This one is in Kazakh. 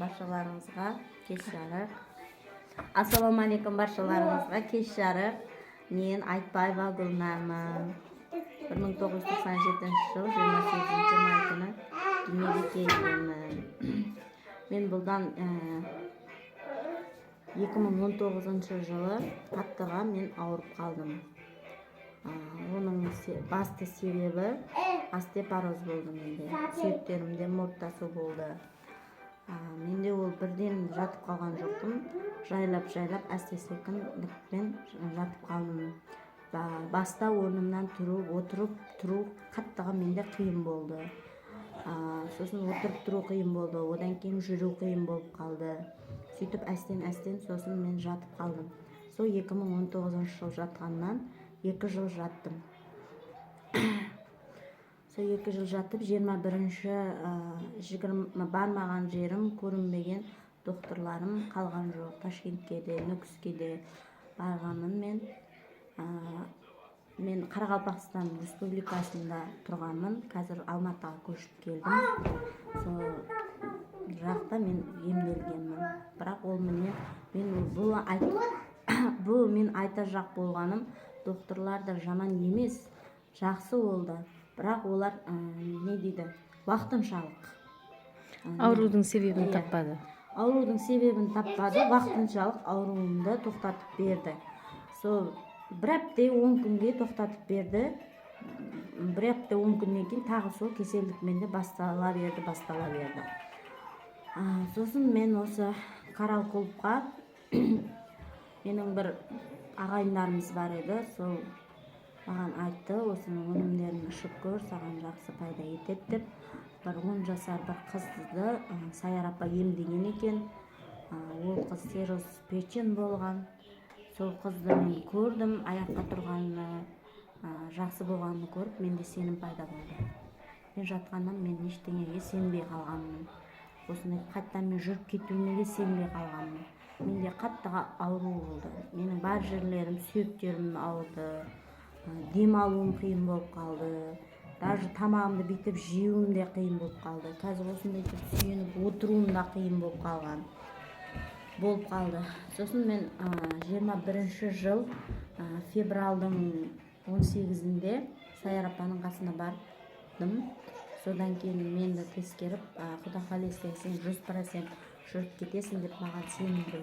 баршаларыңызға кеш жарық. Ассалаумағалейкум баршаларыңызға кеш жарық. Мен Айтбаева Гүлнармын. 1997 жыл 28 май күні дүниеге келгенмін. Мен бұлдан 2019 жылы қаттыға мен ауырып қалдым. Оның басты себебі остеопороз болды менде. Сүйектерімде мұрттасу болды. Менде ол бірден жатып қалған жоқпын. Жайлап әсте-секундпен жатып қалдым. Баста орнымнан отырып тұру қаттыға менде қиын болды. Сосын отырып тұру қиын болды. Одан кейін жүру қиын болып қалды. Сөйтіп әстен сосын мен жатып қалдым. Сол 2019 жыл жатқаннан 2 жыл жаттым. Сол 2 жыл жатып 21-20 бармаған жерім, көрінбеген докторларым қалған жоқ. Ташкентке де, Нүкіске де барғанмын мен. Қарақалпақстан республикасында тұрғанмын. Қазір Алматыға көшіп келдім. Сол жақта мен емделгенмін. Бірақ ол бұл мен айта жақ болғаным, докторлар да жаман емес, жақсы болды. Бірақ олар не дейді, уақытыншалық. Аурудың себебін таппады. Уақытыншалық ауруымды тоқтатып берді. Сол 1 апта 10 күнге тоқтатып берді. 1 апта 10 күннен кейін тағы сол кеселдік менде бастала берді. Сосын мен осы Қаралқұлыққа менің бір ағайындарымыз бар еді. Сол маған айтты, осының өнімдерін ішіп көр, саған жақсы пайда етеді деп. Бір 10 жасар бір қызды Сайар апа емдеген екен. Ол қыз цирроз печень болған. Сол қызды мен көрдім, аяққа тұрғанын, жақсы болғанын көріп, менде сенім пайда болды. Мен жатқаннан мен ештеңеге сенбей қалғанмын. Осындай қайттан мен жүріп кетуіме де сенбей қалғанмын. Менде қаттыға ауру болды. Менің бар жерлерім, сүйектерім ауырды. Демалуым қиын болып қалды. Даже тамағымды бүйтіп жеуім де қиын болып қалды. Қазір осындай сүйеніп отыруым да қиын болып қалды. Сосын мен 21 жыл февралдың 18-інде Сайар апаның қасына бардым. Содан кейін мені тескеріп, Құда қаласа сен 100% жүріп кетесің деп маған сенім білді.